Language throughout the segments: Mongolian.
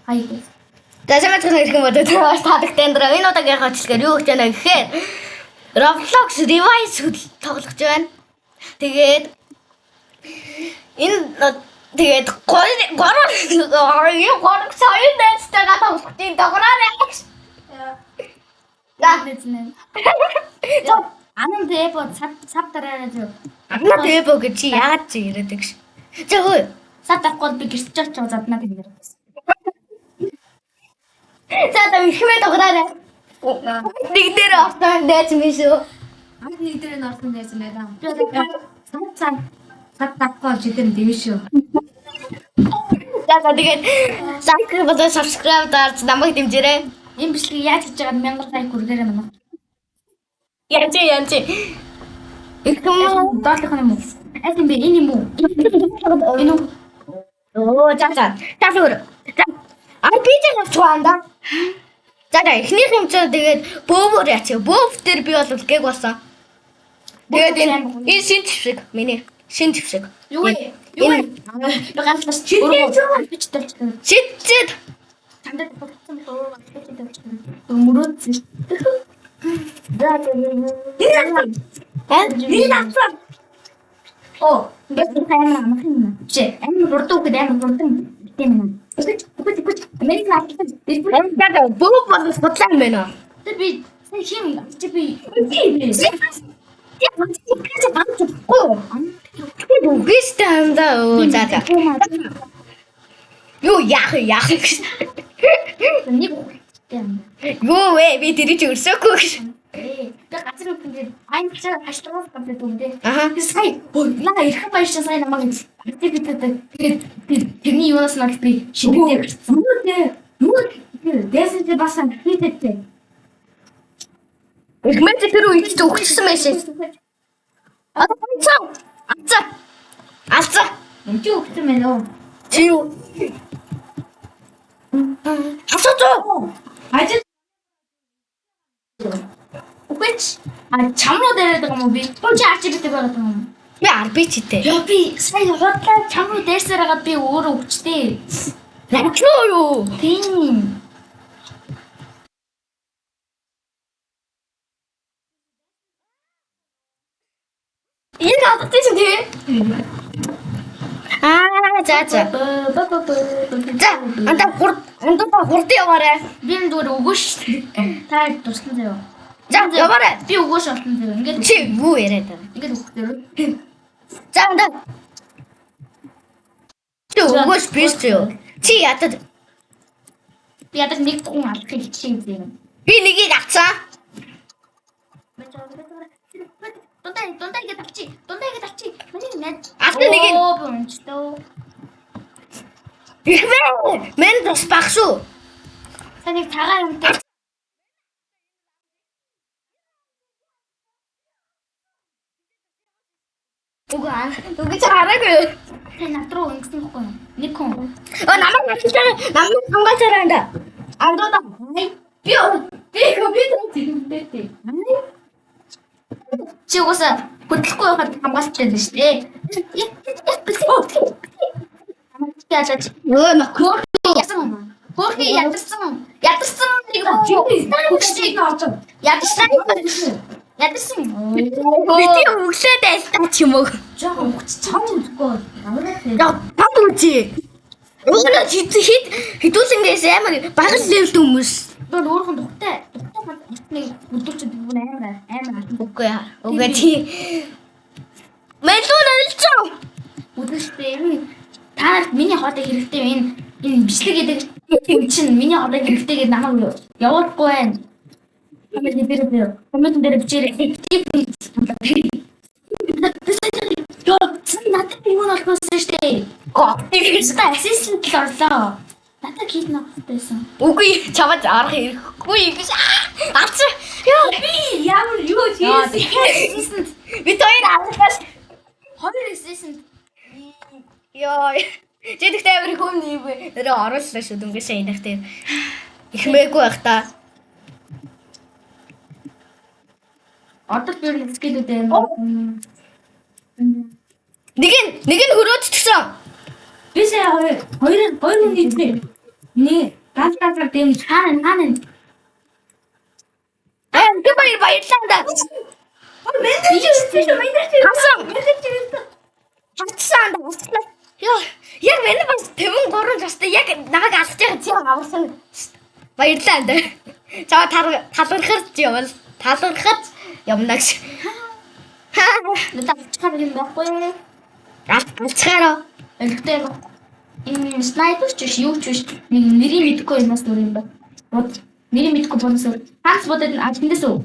Хайг. За самбайц ирэх юм бодоод таадагтай энэ энэ удаагийн хөтөлбөр юу гэж байна гэхээр Roblox Revice тоглож байна. Тэгээд энэ гурав сая дэстага тоглохын даграарай. Даадсэн. Анан дэбо сав дараарай зөө. Анан дэбо гэж чи яагаад чи яриад гэж. За хөөе. Сав давхгүй би гэрч чаж заднаа тийм яриад. За та ихмээ даграарай. Нэг дээр орсон дайц юм шүү. Анх нэг дээр нь орсон дайсан байлаа. Сав давхгүй жидэн дэв шүү. За тэгээд subscribe дарж намайг дэмжээрэй. Энэ бичлэгийг яаж хийж байгааг 1000 лайк хүргээрэй манай. Янчи. Их юм доотлох юм уу? Эсэм би энэ юм уу? Энэ үү? оо за. Тафөр. RPG гэж байна. За эхнийх юм чинь тэгээд бөөмөр яач. Бөөв дээр би бол гэг болсон. Тэгээд энэ шин твшиг миний шин твшиг. Юу вэ? Ганцлаас бичтэй. Шит. Тандад болсон боо бичтэй. Мөрөөд. Оо, бид хайна махна. Чи амин урдуу гэдэг амин урдуу тийм ээ. Үгүй. Америк Тэгээд бөөв бол бодлоо юм байна. би сайн хим чи би Бистэ анда оо за. Юу яах гэж. нэг тийм. Юу вэ? Би тэр чинь өрсөөгүй гэж. Би газар үгүй айнч хаштагаас комплект өгдөө. Аха. Сая наа ирэх баяршаа сайн намайг тэгээд тэрний юунаас над би шинэтэй гарсан. Юу дэсэж басан хийдэгтэй. Ихмээ тэр үед ч өгчихсэн байсан. Алцаа. Энд чи өгсөн мэн үү? Чи юу? Хасуу. Ажил. Үгүй чам руу дайраад байгаа юм уу би? Чи арчилтэй байгаа юм уу? Би арбичтэй. Яа би сая хотлоо чам руу дайрсаар хагаад би өөрөө өгчтэй. Начноо юу? Тийм. Энэ надад тийм. За. Анда хурд яваарай. Би энэ зүгээр өгөөш. Та туссан заяа. За яваарай. Би өгөөш олсон заяа. Ингээд Чи юу яриад байгаа? ингээд өгөхдөр. За анда. Чи өгөөш биш юу? Чи ядад Би ядаж нэг гун алахыг хичээе юм. би нэгийг авцаа. Дундаа ингэ тавчи. Миний нэг. Авсан нэг нь. Оо бончтоо. Ихмээ. Мен тус багш. Санийг цагаан юмтай. Үгүй чараагүй. Тэ над руу ингэсэн байхгүй юу? Нэг хүн. Намайг хамгаалцаарай анда. Андуудаа. Би компьютер зинбэтэй. Чи угаасаа хөдлөхгүй байхад хамгаалчихсан шүү дээ. Яалаач. Яасан. Хөрхи ядарсан нэг ядарсан. Бити өглөөд айлтаа ч юм уу. Жоо цам үзгүй. Яг танд үзье. Өөрөө хитүүлэнгээс амар багц левелд хүмүүс. Бод өөрхөн тухтай. Нэг өдөрчд бүр амар. Үгүй тий. Мэлүүн алцаа. Өдөрчдээ та миний хоолой хэрэгтэй энэ бичлэг гэдэг юм чинь миний хоолой хэрэгтэй гэдэг намайг явуулахгүй байна. Коммент дээр бичээрэй. Надад юу болохоос штэ. Гоо. Ассистент л орлоо. Надад хийх нөхөйсэн. Үгүй чамд арах ирэхгүй гэж. Алцаа. Яа би ямар юу хийсэн. Би тоёр авахаас хоёр ассистент. Яа. Жидэгтэй амар хүмүүний нэрээ орууллаа шүү дүнгээсээ энэх тийм. Ихмээгүй байх та. Одоо би скилүүдээ нэг нь хөрөөдчихсөн. би сая хоёр нийтээ. Нэ Ганцаар дэм хаана. Тэг баярлалаа да. Хатсан да. Яа, яг миний бас 53 настай яг намайг алж байгаа чи аварсан. Баярлалаа да. Чаа талархаж явна гэж. Надад юм байхгүй. Алцгаараа. Элэгтэй энэ снайпер ч юу ч биш. Нэг нэрийг мэдэхгүй юмас дүр юм байна. Бод нэрийг мэдэхгүй бонус. Ханс бодод нь ажиндээс үү?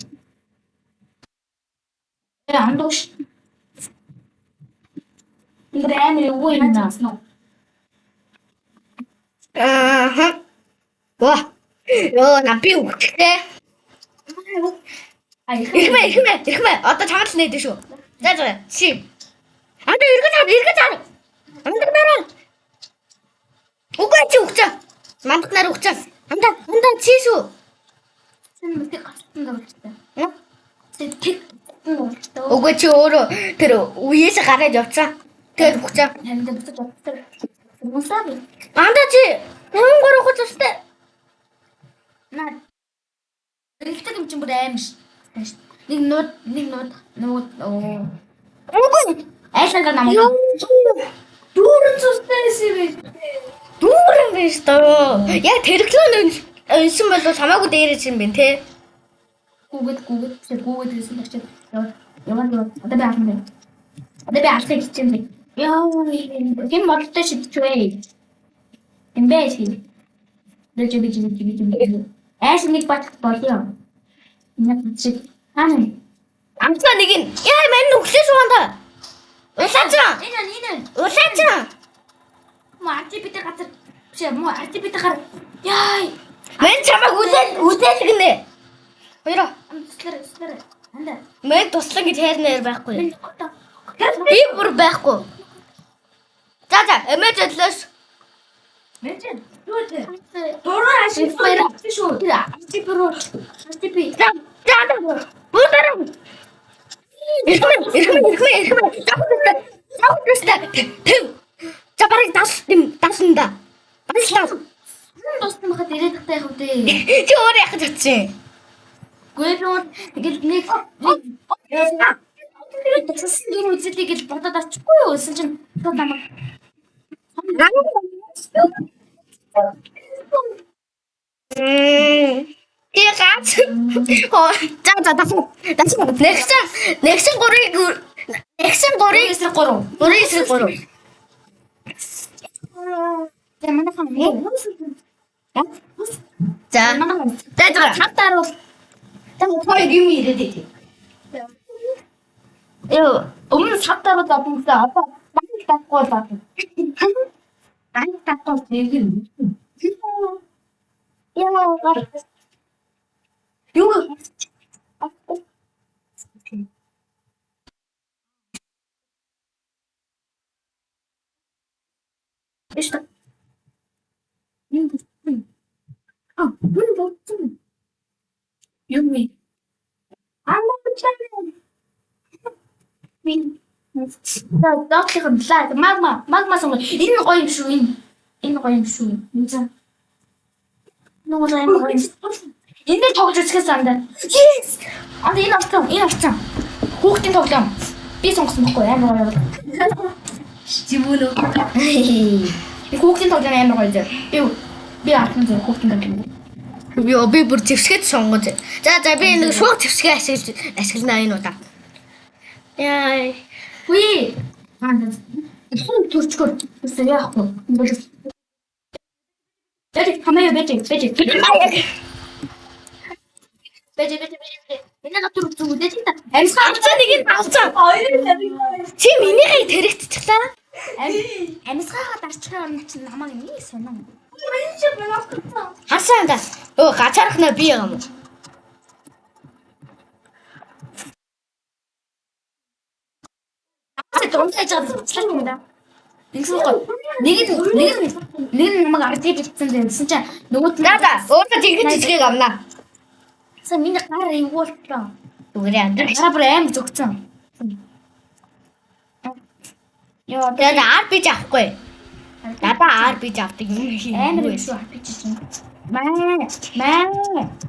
Андууш. Энэ амир юу юм наас нөө. Ваа. Йоо, нампи үхтэй. Ирхмэ. Одоо чамд л нээдэ шүү. За. Чи. Анда эргэж ар. Анда нараа. Угаа чи үхчээ. Мамд нар үхчээ. Анда чи шүү. Сэн мэтэ гацсан дөрөвчтэй. Тэг дөрөвчтэй. Угаа чи өөрөө тэр үеэс гараад явцсан. Тэгээд үхчээ. Хамд буцаж авдаг. Мусаа би. Анда чи 53 хуц устай. Наа. Элэгтэй юм чинь бүр аим ш. Нэг нууд оо. Айсанга намайг. Дүүрэн цустай сэвэ. Дүүрэн биш тоо. Яг тэрглэн өнсөн бол хамаагүй дээрэж юм бэ те. Гүгэд гэсэн чинь яваа. Одоо би арах гэж чинь. Яа, энэ модтой шидчихвээ. Эмбэси. Дэжи. Айс нэг бат болё. Энэ чи хаана? Амтла нэг нь. Яа, мань нүглээ суунда. Улаачаа. Улаачаа. Артипит газар. Артипит гар. Яа. Мань чамаг үдээд гинэ. Хоёроо. Амслэр. Анда. Мань туслан гэж хайрнаар байхгүй. Мен Би бүр байхгүй. За, эмээж өдлөөс. Мэнчэн. Дөрөв ашиг баяр. Шүү. Артипи. За. Буударам. Ирхмэ. Тэв. За барыг даснда. Баярлалаа. Туссан бахад ирээд тахтай явах үү. Чи өөрөө яхаж чадчих. Гүйрүүд тэгэл нэг тассан дөрөв үзэлтэй гэж бодоод авчихгүй юу? Өсөн чинь намайг. Яагаад? За дасан. Нэгсэн 3. За. Хатаар бол Хоёр юм ирээд идэв. өмнө хатаар бол одонсоо одоо банк тахгүй байна. Банк тахгүй зэрэг. Юу? Что? Юми. Доотлих нь магма сон. Энэ гоё юм шүү. Энэ гоё юм шүү. Низа. Нуурай гоё. Энэ тоглож үзэхээс андаа. Yes. Анда энэ авсан. Хүүхдийн тоглоом. Би сонгосон байхгүй амар гоё. Жимүнө. Хүүхдийн тоглоом амар гоё. Би артын зөв хүүхдийн тоглоом. Би бүр зэвсгээд сонгож. За би нэг шууд зэвсгээ ашиглана энэ удаа. Яа. Үе. Анда. Энэ төрчгөр. Үсээ яахгүй. Бэжи хамаа бэжи. Энэ натур зүгдээ тийм та. Амсгаа нэг нь авцаа. Чи минийхийг тэрэгтчихлаа. Амсгаа дарчихсан юм чинь намайг нэг сонин. Хасаа да. Гачаархна би юм. Дөрмтэй жаадлаа юм да. Нэг намайг ардыг битсэн гэсэн чинь нөгөөд нь Өөрөө тэгж жижиг авнаа. са миний гар эвгүүлтээ. Үгээрээ андаа. Гара бүр аим зүгцэн. Яа, Тэгээд ар биж авахгүй. Надаа ар биж авдаг юм амар шүү хапчих чинь.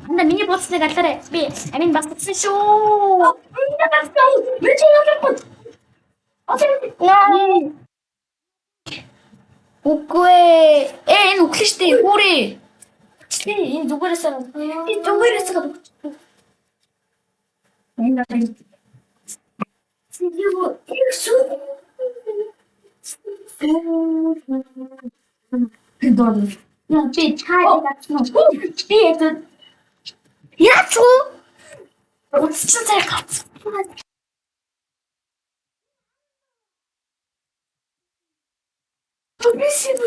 Анда миний бууцныг алаарай. Би амин бассан шүү. Миний бассан. Би чи яагаад? Үгүй энэ үглэн штэ хүүрээ. Чи энэ зүгээрээс би зүгээрээс энэ юу юу Дон. Я би чай датно. Би это я чу. Вот сейчас я хочу. Спасибо.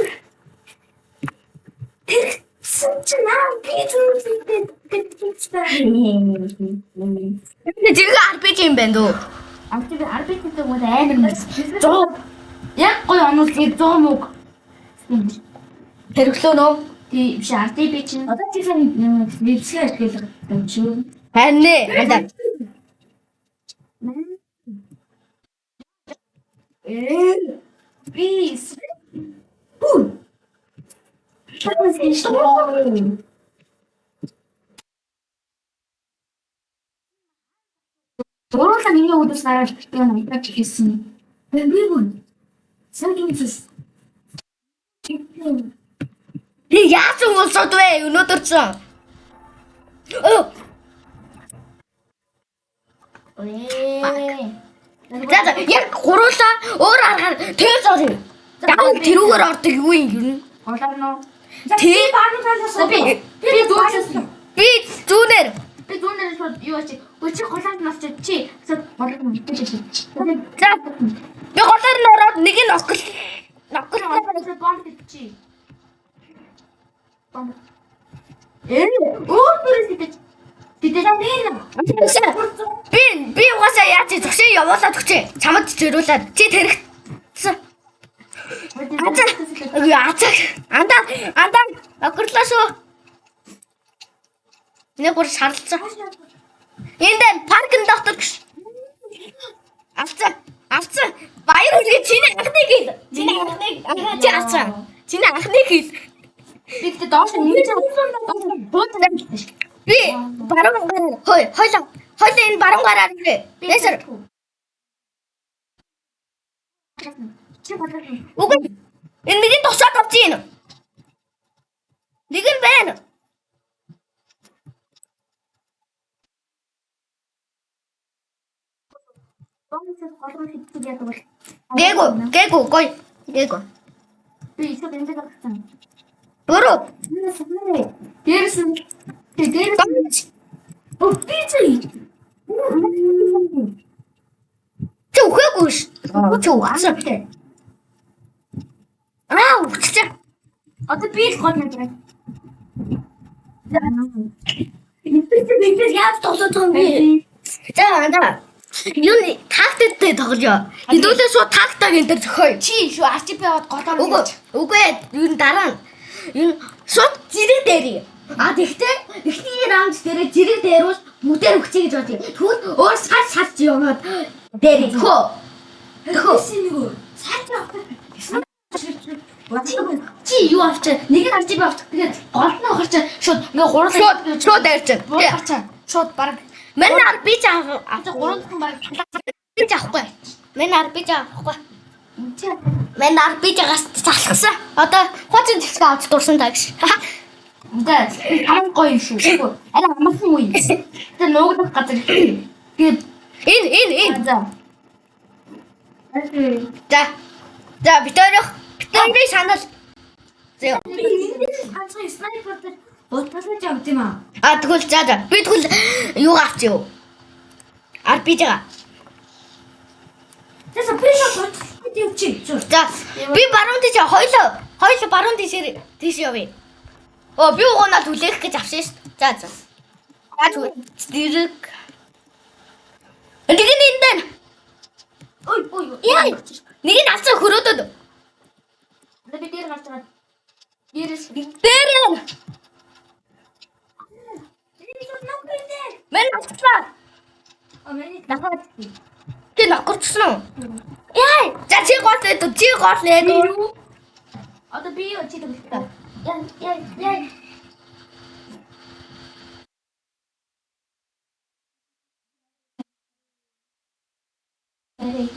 Тэр сэнчнаа би 지금 RPG юм байна дөө. Амтыг арбитртэй мод амар мэс. 100. Яг гоё онуулыг 100 мөг. Хэрэглөө нөө. Тий биш RTP чинь одоо тийм вебсайт хэлэх юм чи. Харин нэ. Бис. Бүү. Өөрөөр миний өдөр сараар би намайг хийсэн. Би бүр сэнтэнс. Би яаж уулзаад вэ? Өнөөдөр ч. За яг гуруулаа өөр аргаар тэр зоо. Яг тэрүүгээр ордог юу юм ер нь? Голоорно. Тий бааны талаас би зүүнээс би зүүнээр би зүүнээс юу чи өчиг голоод нас чи голоод мэдээж. за би голоор нь ороод нэг нь нокл бомб чи. Бомб. Өөрөөс идэж. Би угаасаа яаж зөвшөө явуулаад өгчээ. Чамд зөрүүлээд чи тэрэгсэн. Андаа оглоо шүү. Нэг бүр шаарлцсан. Энд паркын доктор гэж. Авцсан. Баяр хүргээ чиний анхны гэл. Чи авцсан. Чиний анхны гэл. Би тэ доош ингэж би баруун гараар хойлоо энэ баруун гараар ирээ. Ясар. Үгүй. Энэ миний тусаад авч ийн. Нэг нь байна. Гээгүй гой. Гээгүй. би ისე бензин гаргасан. Өөрөө. Дээрс Бицээ. Чи үхээгүй ш. Чи угаасаа. Үхчихээ. Одоо би л гол мэдрээ. Би яаж тоглож байгаа юм бэ? За. Юу тактиктэй тоглоё. Хэдүүлээ шууд тактаг энэ төр зөхөё. Чи шүү RTP аваад голоор. Үгүй. Юу дараа нь. Энэ шууд зэрэг дээрээ. Тэгтээ эхний раунд дээр зэрэг дээрүүс бүдээр өгчэй гэж бодъё. Тэгвэл өөр сар яваад дээрээ. Хөө. Чи юу авчаа? Нэг нь RTP авчих. Тэгээд гол нь авах чинь шууд ингээ гурлаа. Шууд дайрч. Шууд баг. Манай ар би ч авах. Гурван хүн баг. Би ч авахгүй. Манай ар би ч авахгүй. Манай ар би ч залхсан. Одоо хоцын зэвсэг авч дурсан таа гэж. Үнтэй хамт гоё юм шүү. Арай амархан үе. Тэр нуугдах газар. Тэгээд энэ. За битэрий санал. Зөө. Ханцгай снайпертэй бодлоо жавд юм аа. Тэгвэл би тэгвэл юу авч юу? RPG-га. Тэсэ пишо чи. За би баруун тийш хоёул баруун тийш явъя. Би угаанаа түлээх гэж авсан шүү дээ. За. Зэрэг. Нэг нь энэ дээн. Ой. Яа. Нэг нь авсан хөрөөдөд. Би дээр гарч байгаа. Дээрээс. Дээр. Мен авсан. Миний Нахад. Тэ нохорчсон уу? Яа. За чи гол. Одоо би юу чи тэгвэл. Яа.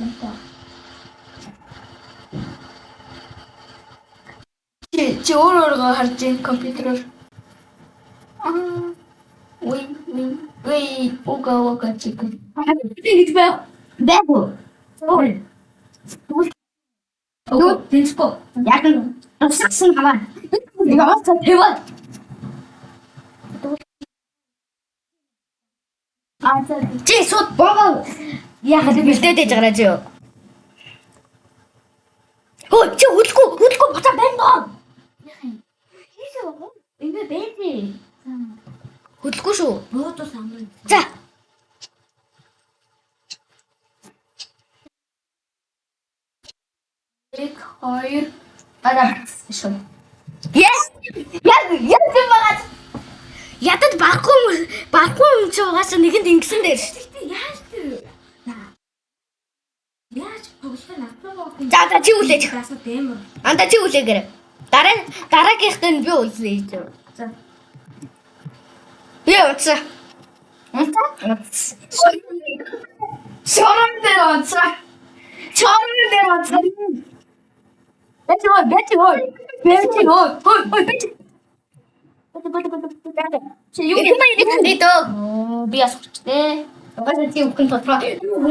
байна. Чи өөрөө харж ийн компьютероор. Ой, угаа чиг. Тэгж байх уу? Юу тэнцгүй. Яг нь туссан хамаа. Яагаад тэвэр? Чи сууд богоо. Яагаад бэлдээд ээж гараа чи юу? Хөө чи хөдөлгөө буцаа байна доо. Хийсээ баг. Ингээ бэдээ. Хөдөлгөө шүү. Буудус амрын. За. Нэг хоёр араа шүү. Yes. Яг байгаа. Ядад баггүй юм чи угаасаа нэгэнд ингэсэн дээр шүү. Яаж тэр? Яаж тоглох нь авахгүй. За чи үлээж. Гасаа дэмэр. Анда чи үлээгэр. Дараагийнхтай нь би үлээж. За. Би утса. Чорон дээр онцоо. Бэти ой. Чи юу Юу юм ийм дөө. би асуучтэй. Угаасаа чи өгөх нь тотроо.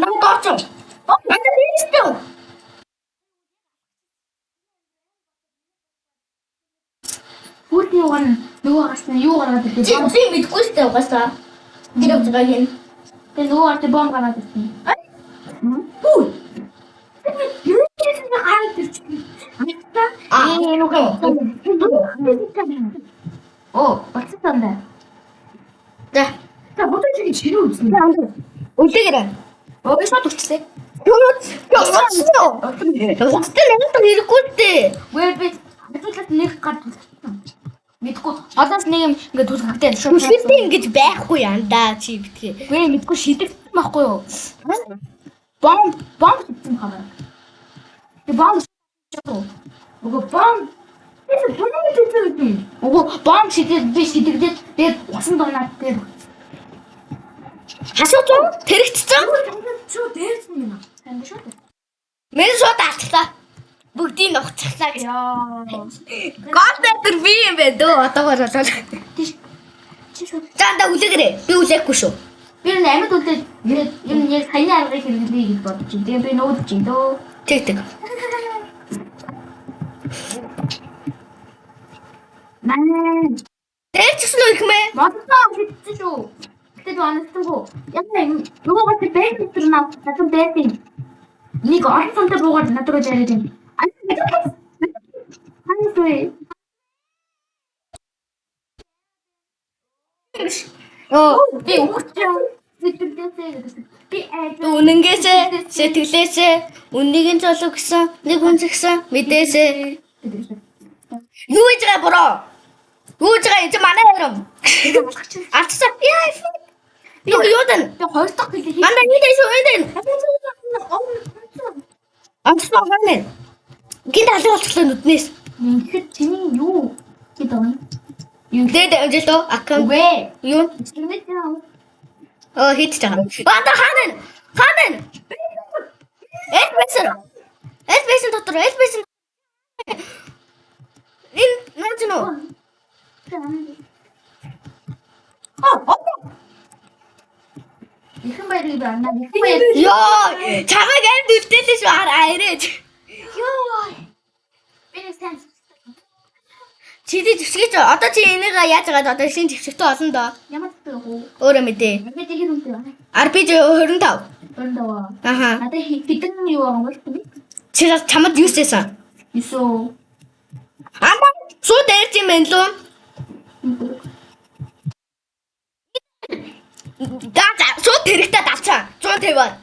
Нам дооч. Анда бийстэй. Хүүт нөгөө гарсан юу гараад ирдэ? Чи мэдгүй сте угаасаа. Тэр үзгаа хийн. Тэр нөгөө арт бом гараад ирдэ. Хүү. Юу гэсэн гараад ирдэ? Оо, бацтанда. За. За, бодож чи чирүү үзсэн. Үлээгэр. Шууд өчлээ. Угстай нэг хэрэггүй дээ. Вэ би хэдүүлээд нэг гад мэдгүй. Одоос нэг юм ингээд түлхэгдээ шууд. Хүсэлтэй ингэж байхгүй янда чи битгий. Вэ мэдгүй шидэгдсэн байхгүй юу? Бом гэсэн хамаа. Тэ бом. Уг бом. Уг бом шидэгдээд тэгээд усан донаад тэгээд Хасууч тэрэгцсэн. Чүү дээрсэн юм аа. Танд шүү дээ. Мен шууд алцлаа. Бүгдийг нухацлаа гэж. Яа. Гол дээр би юм бэ дөө одоогоор болоо. Чи шүү. Занда үлээгэрээ. Би үлээхгүй шүү. Би энэ амьд үлдээд энэ яг саяны аргыг хэрэглэе гэж бодож байна. Тэгээ би нүүдэж чинь дөө. Тэг. Маа. Тэрчсэн үү хэмээ? Модтой шидсэн шүү. Тэгээд онцгоо. Яг нөгөө гот бэйсэр наа татсан бэйсэр. Нэг орцонтой буугаад надруу жараад байна. Хантай. Би ухчих. Би Үнэнгээсээ сэтгэлээсээ үннийг нь золов гэсэн нэг үнсгсэн мэдээсээ. Юу гэж байгаа буруу? Юу гэж байгаа энэ манай хэрэг. Атсан. Яа. Би юу дан? би хоёр дахь хэлээ. Манда нийтэш үү энэ? Атсан гэнэ. Гинт алга болчихлоо нүднээс. Ингээд чиний юу гэдэг вэ? Юу дээд амжилтоо аккаунт. Үгүй. Юу? Хийчих жаа. Баатар хаана? Эсбэсэн дотор. Энэ наач нөө. Ихэн баярыг байна. Ихэн баяр. Йоо, чамайг амьд үлдээлээ шүү арайрэж. Йоо. Би нэг сайн. Чи зэвсгийч одоо чи энийг яаж байгаа одоо шинэ зэвсэгтэй олон доо. Ямар ч юм. Өөрөө мэдээ. Би тэр үнтэй байна. RPG 25. Өндөө. Аха. Надад хитэн юу байгаа юм бэ? Чи чамд юу хийсэн? Исо. Ама суу дээрч юм байна лөө. Даа суу тэрэгтэй давцсан. 150.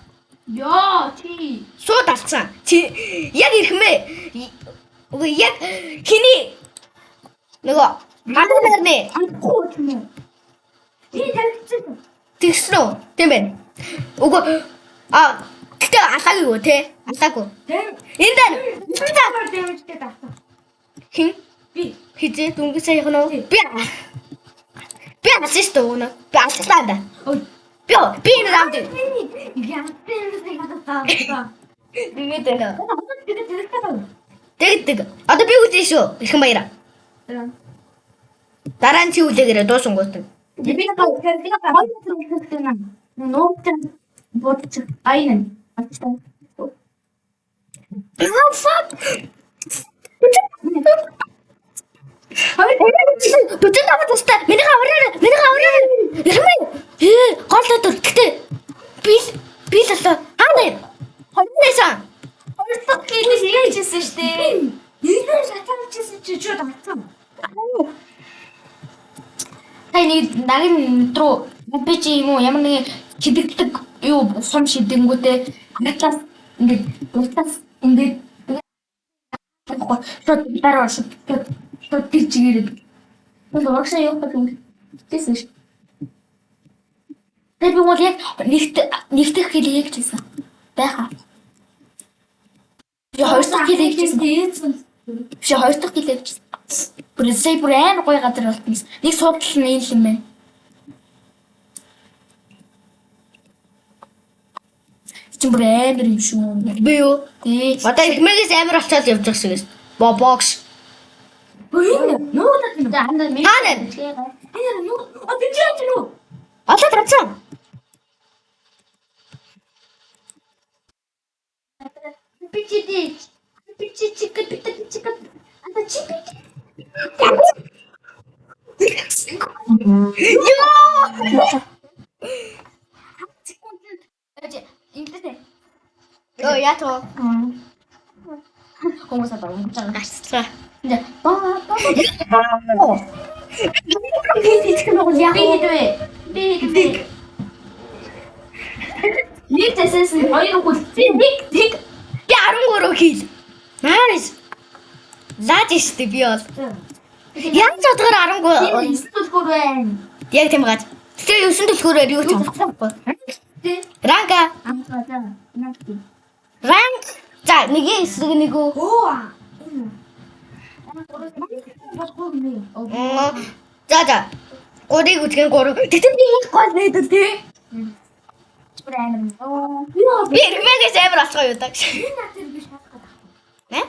Яа, чи. Суу давцсан. Чи яг ирхмээ. Үгүй яг хиний нөгөө манай нарны Ангуу ч юм уу. Би тавьчихсан. тэгснүү тийм байна. Үгүй гэтээ алаагүй юу те? Алаагүй. Тэм. Энэ дээр Ямар дэмжтэй таасан. хин Би. хизээ дүнгийн саяхан уу? Би асууж дуuna. Би асуулаа да. Ой. Би энэ раунд. Ямар дэмжтэй таасан. Тэгээд байна. Тэгээд Тэг. Одоо би үлээ шүү. Ихэн баяра. Дараа нь чи үлээгээрээ дуусан гот. би нуугтай бодож айна. Fuck. Бүтэн даваа тустай. Миний хавраа. Ихэн. Гол өдөр. Гэтэ би л хаана юм? Хоньнээсэн. Хоёрдох гэлээс яажсэн штэ. Нэрээр шатаачсан чи чууд авсан. Таны нагын метро би чи юм уу ямар нэг хидэгдэг юу сум шидэнгүүтээ натлаас ингээд дуутаас ингээд шууд дараа шууд тийчгэрэг. Бол урагшаа юу гэх юм тийсэн ш. Тэр би бол яг нэгтэх хэл яг чийсэн. Байха. Би хоёр дахь хэл яг чийсэн. Би хоёр дахь хэл яг чийсэн. Бүр сая бүр амар гоё газар болтон. Нэг суудлал нь ийм юм байна. Чи бүр амар юм шүү. Би юу? Тий. Одоо ихмээс амар очоод явж байгаа шиг. Бокс. Нуудаг юм. Хаана? Нуу. Би ч нуу. Одоо тавцсан. Ёо ятоо. Хүмүүс одоо унтаж Гаццаа. 근데 삐 нэг засаас хоёр хөл нэг Би 13 хил. Nice. Заач штэ би бол. Янз бодгоор 13. 9 төлхөр байна. Яг тийм гад. Тэгээ 9 төлхөөрөө юу ч болохгүй. Ранга. Ранг. За нэг эсрэг нэг үү. За. Гурыг үтгэн 3. Тэгтээ би их гол найдаа тий. Би ирмэгээс амар алцгаа юу даа. Нэ?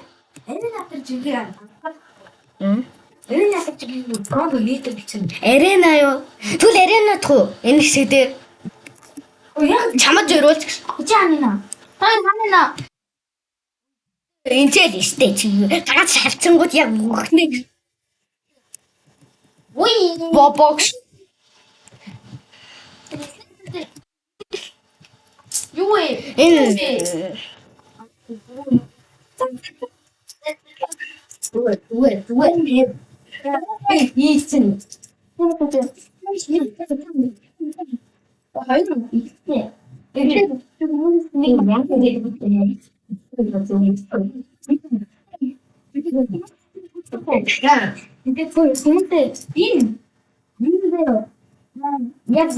Арена юу? Түл арена тхүү. Энэ хэсэг дээр. Чамд зориулж гэж. Энэ ч л штэ чи. Ганц шалцсангууд яг мөхнэ. Бобокс. Юу вэ? Энэ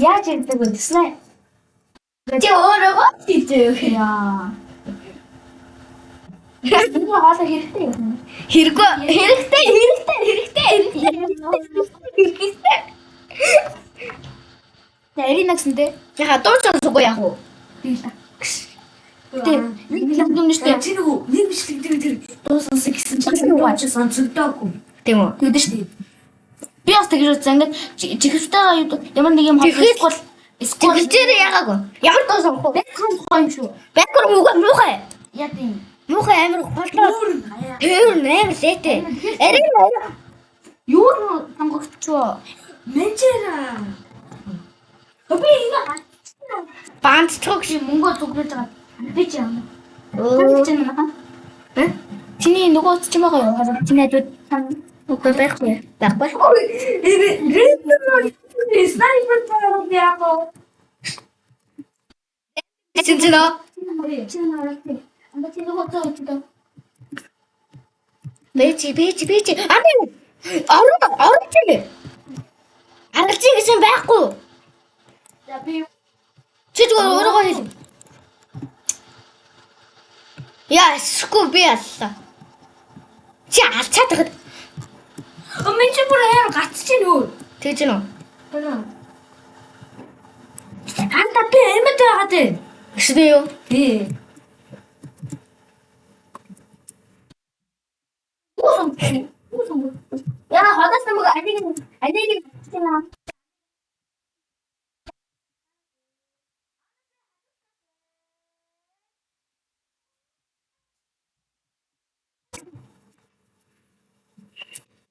яаж ярьдаг вэ? Тэснэ. Чи өөрөө хийдэг яа. Энэ хоолой хэрэгтэй юм. хэрэгтэй. Эринаксэнтэй. Яха дуусан сугаа яах вэ? Тэг. Нэг юм нэртэй. Чи нэг бичлэг тэр дуусансан гэсэн чинь юу ачаа сонсогдоогүй. Тийм үү? Тэгдэж шүү дээ. Би бас тэгж үзсэн. Ингээд чихэлтэй ямар нэг юм Чихэл? скол Тэгэлжээр яагаагүй. Ямар дуу сонгох вэ? гоё юм шүү. Бэкэр муухай. Яа тийм. Муухай амар голтой. Тэр нээр лээтэй. Арина. Юу сонгогдчихвоо. Менчера. Би энэ Банд цогш. мөнгө зүгнэж байгаа. Би ч юм. Оо. Чи нэ? Чиний нөгөө ч юм байгаа юу? Чиний найдвар Үгүй байхгүй. Байхгүй. Снайпер таарах яагаа. Чинчиноо. Бэчи. Ами. Орон чи. Аргалж гэсэн байхгүй. За би Чи зүгээр өөрөө хэл. Яа, скүү би аллаа. Чи алцаад тахад Мен чи бүр яар гацчих нөө. тэгж нөө. Анта би эмэт байгаа дээ. Өшдөө юу? Тий. Я ходос намайг алийг тийм аа.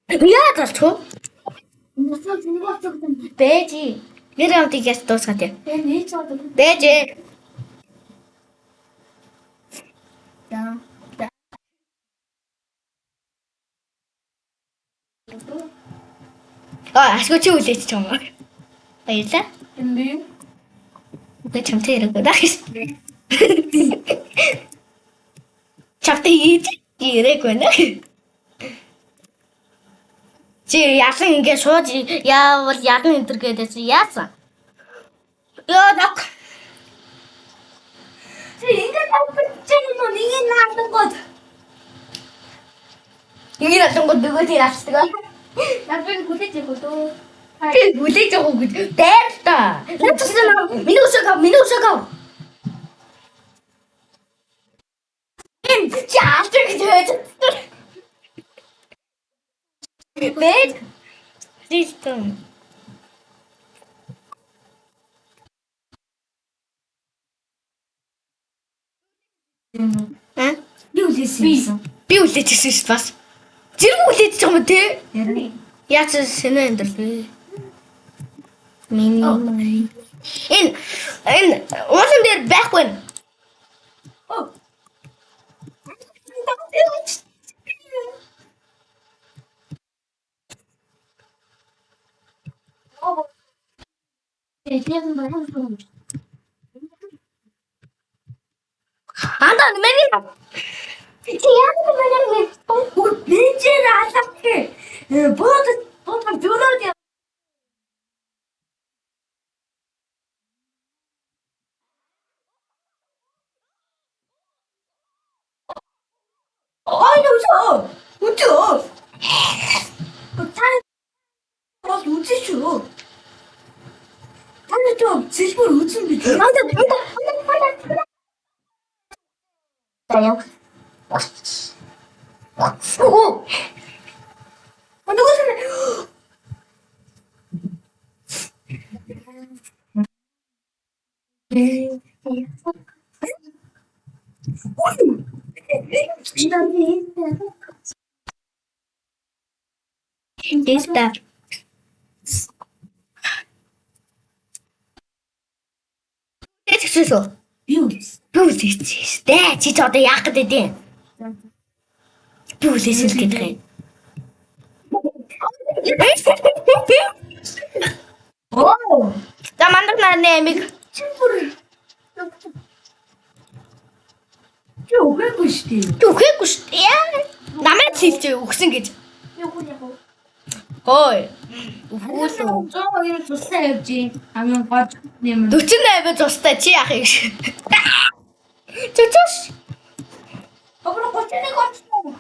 Яа тасч. Насаа зинэг авчихсан. Бэжи. Нэр амтыг яс дуусгав. Нээж чад. Бэжи. За. Ашгүй чи үлээч ч юм аа. Баярлаа. Энд би Гэ чамтай ярих удаа гэж. Чамтай ярих байна. Чи яасан ингэ шууд яавал ядан энэ төр гэдэг чи яасан? Яа нак. чи ингээд авчихсан юм уу? Нэг нь наасан гот. Ингэ натан гоо дөгөө тийм авчихдаг. Надад хүлээж өгөө дөө. Би хүлээж авах гэж дээр та. Натсан минусаг. Энд чи авчих гэж байж. Бэд. Систем. Би үлээсэн. Би үлээчихсэн шүү бас. Зэрэг үлээчих юм те. Ярина. Яац сэнэ энэ Мини. Энэ уулан дээр байхгүй. Оо. Эдгээр байна. Анда миний. Чи яагаад мэнэ бинжээр алахгүй. Бод бюрод я. Ой, нүсөө. Үтөө. Таа бас үтчихүү. Таны том зэлбэр үзэн бич. Анда. Таяа. Оо. Ano gusto na? Дэстэ. Тэсэсөө. Бүлээч. Тэ чи ч одоо яах гэдэг юм? Бүлээсэл гэдэг юм. Оо. За мандаг нэмиг. Үгүй шүү дээ. Түхэхгүй шүү дээ. Намайг хэлж өгсөн гэж. Яг. Хой. Уулын 102 туслаа явж амин гож нэм. 48 зустай чи яах юм шиг. Чүчүш. Апро гочны гочно.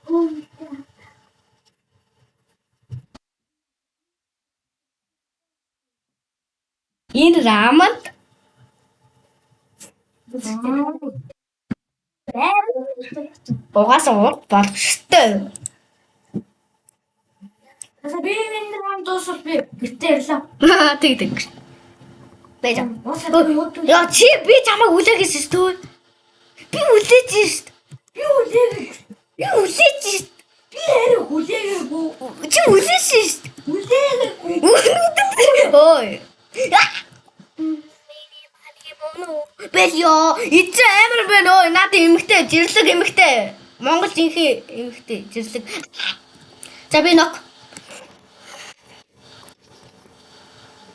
Ой. Энэ рамад угаасаа урд болох штэй. Аса би энэ рам дуусах би битээрлээ. Тэг. Бэжа. Яа чи би чамайг үлээгээсэн шүү дээ. Би үлээжсэн шүү дээ. Би үлээжсэн. Би харин хүлээгээгүй. Чи үлээсэн шүү дээ. Хүлээгээгүй. Ой. Бэлё, эцэг амар байна ой. Наад эмэгтэй, жирлэг эмэгтэй. Монгол жинхэнэ эмэгтэй, жирлэг. За би нок.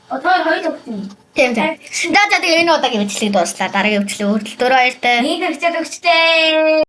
Одоо хоёр өгсөн. Тийм. За тэгээ энэ удаагийн бичлэг дууслаа. Дараагийн бичлэг өөрчлөлтөөр баяртай. Нэг хэвчээд өгчтэй.